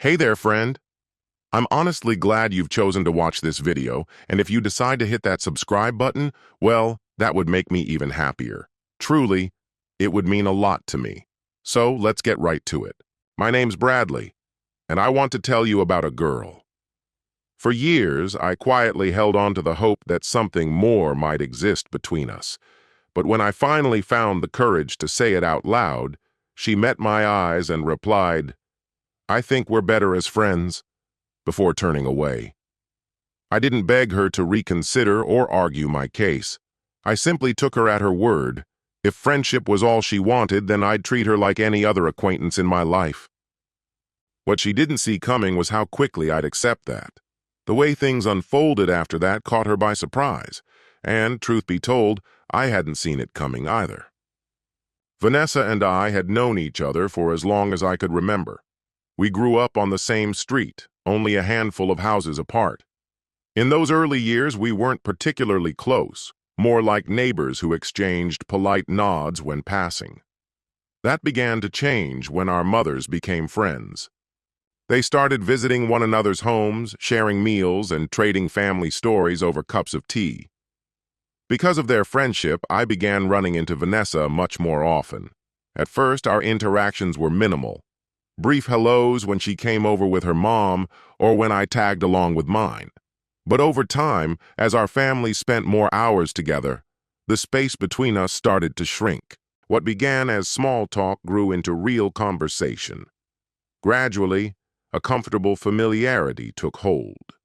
Hey there, friend. I'm honestly glad you've chosen to watch this video, and if you decide to hit that subscribe button, well, that would make me even happier. Truly, it would mean a lot to me. So let's get right to it. My name's Bradley, and I want to tell you about a girl. For years, I quietly held on to the hope that something more might exist between us. But when I finally found the courage to say it out loud, she met my eyes and replied, "I think we're better as friends," before turning away. I didn't beg her to reconsider or argue my case. I simply took her at her word. If friendship was all she wanted, then I'd treat her like any other acquaintance in my life. What she didn't see coming was how quickly I'd accept that. The way things unfolded after that caught her by surprise, and, truth be told, I hadn't seen it coming either. Vanessa and I had known each other for as long as I could remember. We grew up on the same street, only a handful of houses apart. In those early years, we weren't particularly close, more like neighbors who exchanged polite nods when passing. That began to change when our mothers became friends. They started visiting one another's homes, sharing meals, and trading family stories over cups of tea. Because of their friendship, I began running into Vanessa much more often. At first, our interactions were minimal. Brief hellos when she came over with her mom or when I tagged along with mine. But over time, as our families spent more hours together, the space between us started to shrink. What began as small talk grew into real conversation. Gradually, a comfortable familiarity took hold.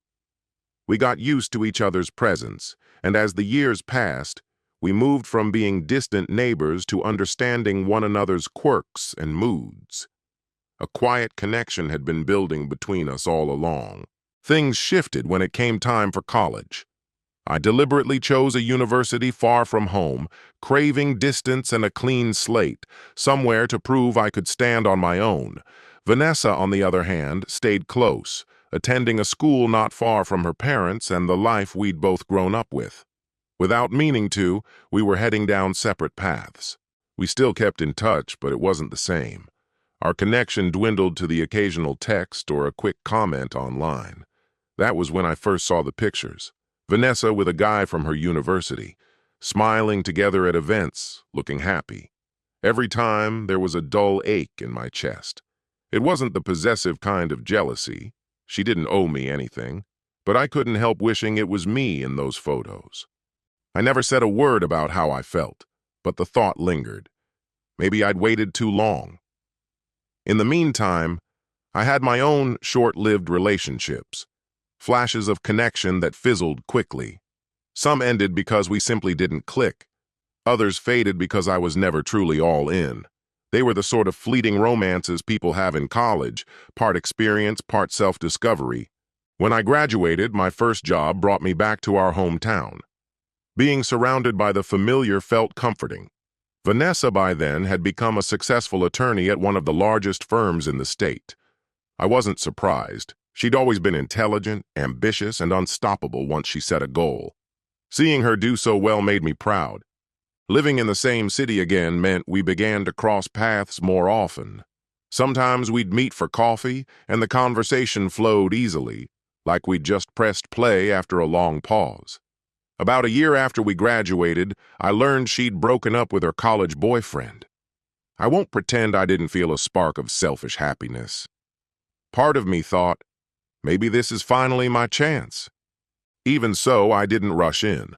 We got used to each other's presence, and as the years passed, we moved from being distant neighbors to understanding one another's quirks and moods. A quiet connection had been building between us all along. Things shifted when it came time for college. I deliberately chose a university far from home, craving distance and a clean slate, somewhere to prove I could stand on my own. Vanessa, on the other hand, stayed close, attending a school not far from her parents and the life we'd both grown up with. Without meaning to, we were heading down separate paths. We still kept in touch, but it wasn't the same. Our connection dwindled to the occasional text or a quick comment online. That was when I first saw the pictures. Vanessa with a guy from her university, smiling together at events, looking happy. Every time, there was a dull ache in my chest. It wasn't the possessive kind of jealousy. She didn't owe me anything, but I couldn't help wishing it was me in those photos. I never said a word about how I felt, but the thought lingered. Maybe I'd waited too long. In the meantime, I had my own short-lived relationships, flashes of connection that fizzled quickly. Some ended because we simply didn't click. Others faded because I was never truly all in. They were the sort of fleeting romances people have in college, part experience, part self-discovery. When I graduated, my first job brought me back to our hometown. Being surrounded by the familiar felt comforting. Vanessa, by then, had become a successful attorney at one of the largest firms in the state. I wasn't surprised. She'd always been intelligent, ambitious, and unstoppable once she set a goal. Seeing her do so well made me proud. Living in the same city again meant we began to cross paths more often. Sometimes we'd meet for coffee, and the conversation flowed easily, like we'd just pressed play after a long pause. About a year after we graduated, I learned she'd broken up with her college boyfriend. I won't pretend I didn't feel a spark of selfish happiness. Part of me thought, maybe this is finally my chance. Even so, I didn't rush in.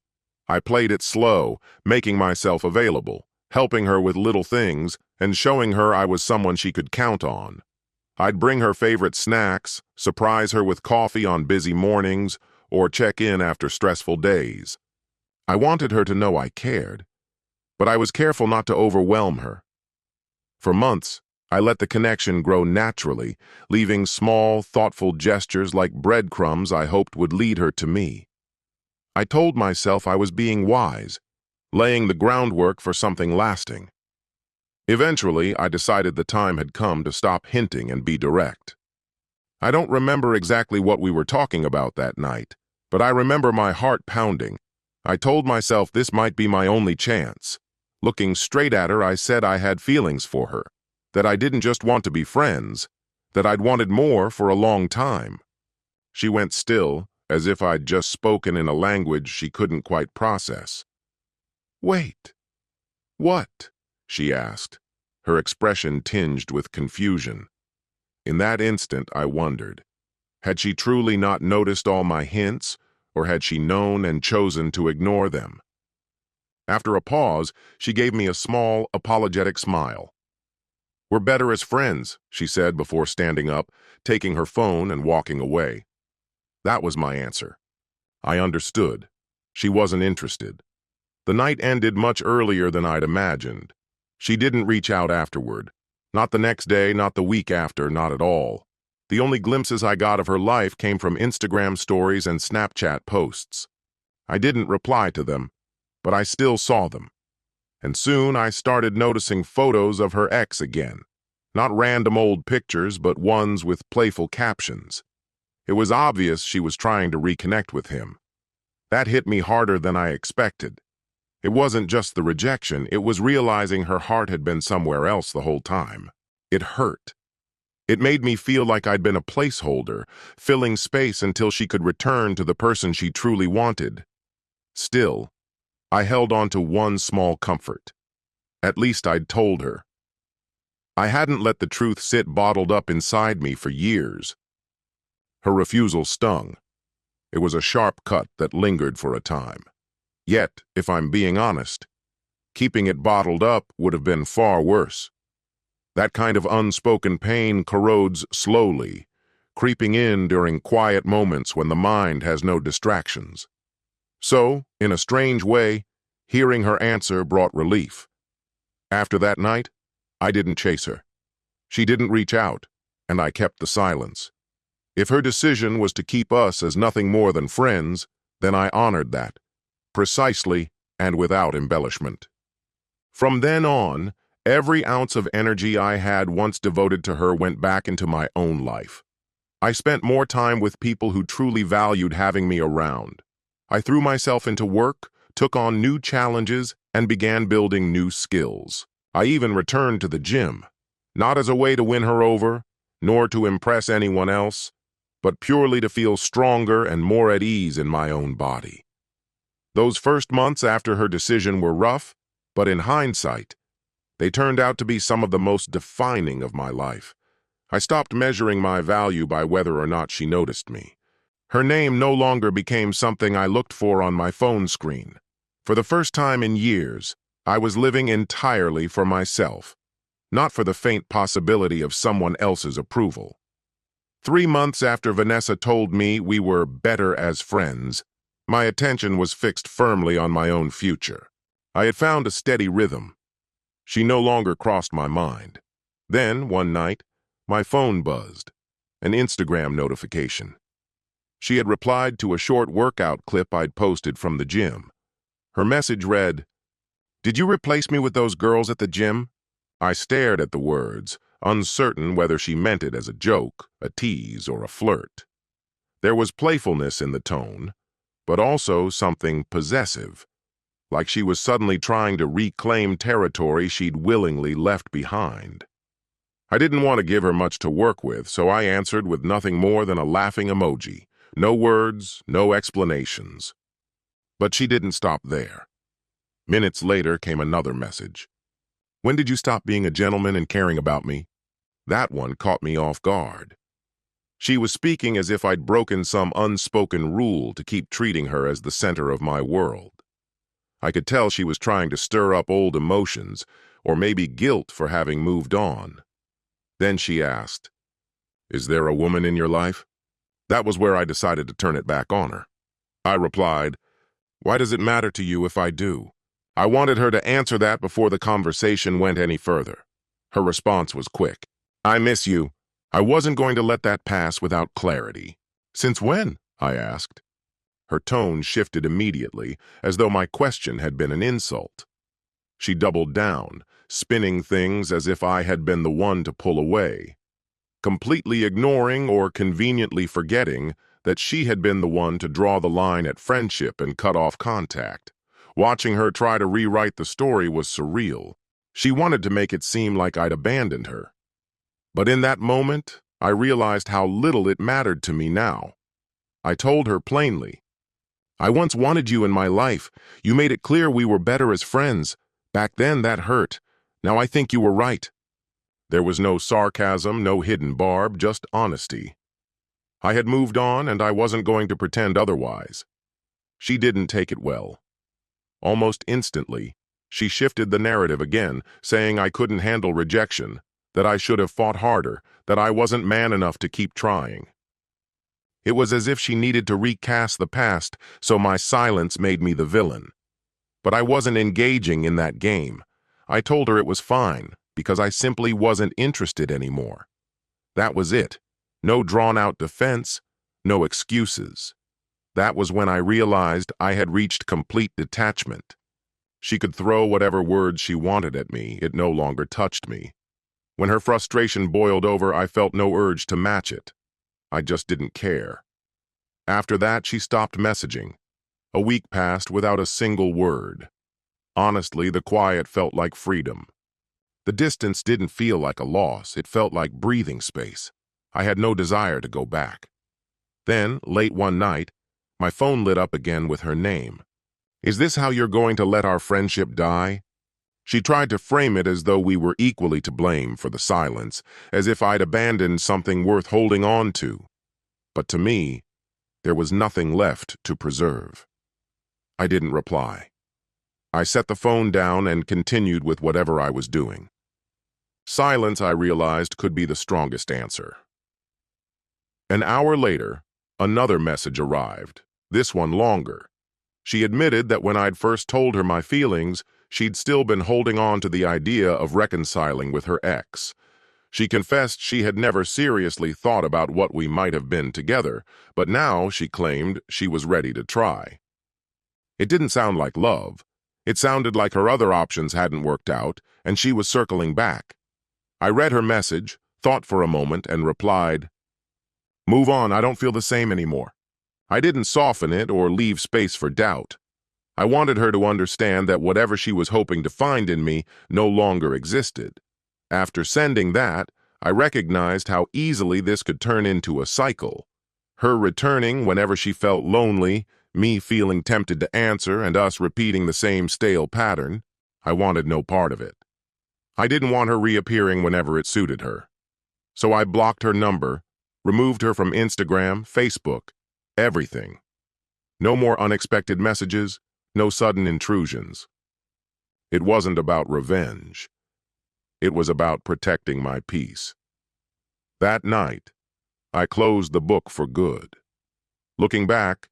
I played it slow, making myself available, helping her with little things, and showing her I was someone she could count on. I'd bring her favorite snacks, surprise her with coffee on busy mornings, or check in after stressful days. I wanted her to know I cared, but I was careful not to overwhelm her. For months, I let the connection grow naturally, leaving small, thoughtful gestures like breadcrumbs I hoped would lead her to me. I told myself I was being wise, laying the groundwork for something lasting. Eventually, I decided the time had come to stop hinting and be direct. I don't remember exactly what we were talking about that night, but I remember my heart pounding. I told myself this might be my only chance. Looking straight at her, I said I had feelings for her, that I didn't just want to be friends, that I'd wanted more for a long time. She went still, as if I'd just spoken in a language she couldn't quite process. "Wait, what?" she asked, her expression tinged with confusion. In that instant, I wondered, had she truly not noticed all my hints, or had she known and chosen to ignore them? After a pause, she gave me a small, apologetic smile. "We're better as friends," she said before standing up, taking her phone and walking away. That was my answer. I understood. She wasn't interested. The night ended much earlier than I'd imagined. She didn't reach out afterward. Not the next day, not the week after, not at all. The only glimpses I got of her life came from Instagram stories and Snapchat posts. I didn't reply to them, but I still saw them. And soon I started noticing photos of her ex again. Not random old pictures, but ones with playful captions. It was obvious she was trying to reconnect with him. That hit me harder than I expected. It wasn't just the rejection, it was realizing her heart had been somewhere else the whole time. It hurt. It made me feel like I'd been a placeholder, filling space until she could return to the person she truly wanted. Still, I held on to one small comfort. At least I'd told her. I hadn't let the truth sit bottled up inside me for years. Her refusal stung. It was a sharp cut that lingered for a time. Yet, if I'm being honest, keeping it bottled up would have been far worse. That kind of unspoken pain corrodes slowly, creeping in during quiet moments when the mind has no distractions. So, in a strange way, hearing her answer brought relief. After that night, I didn't chase her. She didn't reach out, and I kept the silence. If her decision was to keep us as nothing more than friends, then I honored that, precisely and without embellishment. From then on, every ounce of energy I had once devoted to her went back into my own life. I spent more time with people who truly valued having me around. I threw myself into work, took on new challenges, and began building new skills. I even returned to the gym, not as a way to win her over, nor to impress anyone else, but purely to feel stronger and more at ease in my own body. Those first months after her decision were rough, but in hindsight, they turned out to be some of the most defining of my life. I stopped measuring my value by whether or not she noticed me. Her name no longer became something I looked for on my phone screen. For the first time in years, I was living entirely for myself, not for the faint possibility of someone else's approval. 3 months after Vanessa told me we were better as friends, my attention was fixed firmly on my own future. I had found a steady rhythm. She no longer crossed my mind. Then, one night, my phone buzzed, an Instagram notification. She had replied to a short workout clip I'd posted from the gym. Her message read, "Did you replace me with those girls at the gym?" I stared at the words, uncertain whether she meant it as a joke, a tease, or a flirt. There was playfulness in the tone, but also something possessive, like she was suddenly trying to reclaim territory she'd willingly left behind. I didn't want to give her much to work with, so I answered with nothing more than a laughing emoji. No words, no explanations. But she didn't stop there. Minutes later came another message. "When did you stop being a gentleman and caring about me?" That one caught me off guard. She was speaking as if I'd broken some unspoken rule to keep treating her as the center of my world. I could tell she was trying to stir up old emotions, or maybe guilt for having moved on. Then she asked, "Is there a woman in your life?" That was where I decided to turn it back on her. I replied, "Why does it matter to you if I do?" I wanted her to answer that before the conversation went any further. Her response was quick. "I miss you." I wasn't going to let that pass without clarity. "Since when?" I asked. Her tone shifted immediately, as though my question had been an insult. She doubled down, spinning things as if I had been the one to pull away, completely ignoring or conveniently forgetting that she had been the one to draw the line at friendship and cut off contact. Watching her try to rewrite the story was surreal. She wanted to make it seem like I'd abandoned her. But in that moment, I realized how little it mattered to me now. I told her plainly, "I once wanted you in my life. You made it clear we were better as friends. Back then, that hurt. Now I think you were right." There was no sarcasm, no hidden barb, just honesty. I had moved on, and I wasn't going to pretend otherwise. She didn't take it well. Almost instantly, she shifted the narrative again, saying I couldn't handle rejection, that I should have fought harder, that I wasn't man enough to keep trying. It was as if she needed to recast the past, so my silence made me the villain. But I wasn't engaging in that game. I told her it was fine, because I simply wasn't interested anymore. That was it. No drawn-out defense, no excuses. That was when I realized I had reached complete detachment. She could throw whatever words she wanted at me, it no longer touched me. When her frustration boiled over, I felt no urge to match it. I just didn't care. After that, she stopped messaging. A week passed without a single word. Honestly, the quiet felt like freedom. The distance didn't feel like a loss, it felt like breathing space. I had no desire to go back. Then, late one night, my phone lit up again with her name. "Is this how you're going to let our friendship die?" She tried to frame it as though we were equally to blame for the silence, as if I'd abandoned something worth holding on to. But to me, there was nothing left to preserve. I didn't reply. I set the phone down and continued with whatever I was doing. Silence, I realized, could be the strongest answer. An hour later, another message arrived, this one longer. She admitted that when I'd first told her my feelings, she'd still been holding on to the idea of reconciling with her ex. She confessed she had never seriously thought about what we might have been together, but now, she claimed, she was ready to try. It didn't sound like love. It sounded like her other options hadn't worked out, and she was circling back. I read her message, thought for a moment, and replied, "Move on, I don't feel the same anymore." I didn't soften it or leave space for doubt. I wanted her to understand that whatever she was hoping to find in me no longer existed. After sending that, I recognized how easily this could turn into a cycle. Her returning whenever she felt lonely, me feeling tempted to answer, and us repeating the same stale pattern. I wanted no part of it. I didn't want her reappearing whenever it suited her. So I blocked her number, removed her from Instagram, Facebook, everything. No more unexpected messages, no sudden intrusions. It wasn't about revenge. It was about protecting my peace. That night, I closed the book for good. Looking back,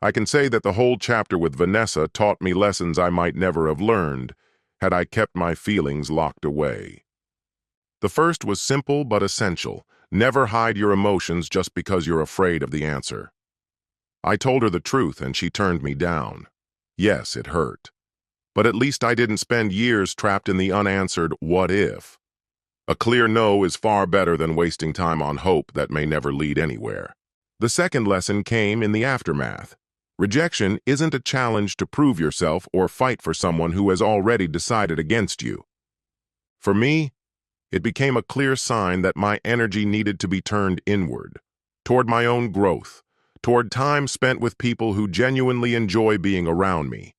I can say that the whole chapter with Vanessa taught me lessons I might never have learned had I kept my feelings locked away. The first was simple but essential. Never hide your emotions just because you're afraid of the answer. I told her the truth and she turned me down. Yes, it hurt. But at least I didn't spend years trapped in the unanswered what if. A clear no is far better than wasting time on hope that may never lead anywhere. The second lesson came in the aftermath. Rejection isn't a challenge to prove yourself or fight for someone who has already decided against you. For me, it became a clear sign that my energy needed to be turned inward, toward my own growth, toward time spent with people who genuinely enjoy being around me,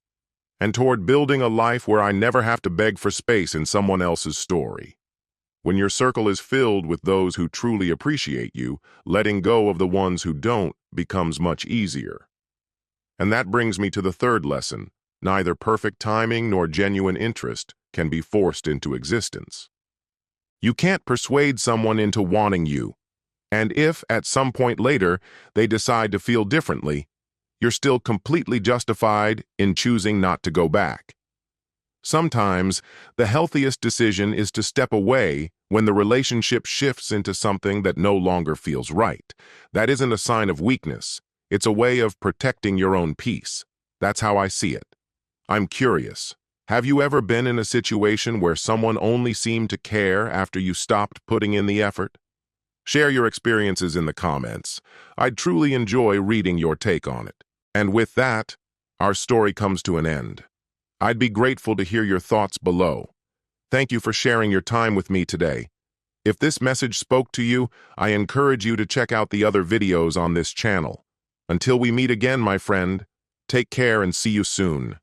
and toward building a life where I never have to beg for space in someone else's story. When your circle is filled with those who truly appreciate you, letting go of the ones who don't becomes much easier. And that brings me to the third lesson. Neither perfect timing nor genuine interest can be forced into existence. You can't persuade someone into wanting you, and if, at some point later, they decide to feel differently, you're still completely justified in choosing not to go back. Sometimes, the healthiest decision is to step away when the relationship shifts into something that no longer feels right. That isn't a sign of weakness. It's a way of protecting your own peace. That's how I see it. I'm curious. Have you ever been in a situation where someone only seemed to care after you stopped putting in the effort? Share your experiences in the comments. I'd truly enjoy reading your take on it. And with that, our story comes to an end. I'd be grateful to hear your thoughts below. Thank you for sharing your time with me today. If this message spoke to you, I encourage you to check out the other videos on this channel. Until we meet again, my friend, take care and see you soon.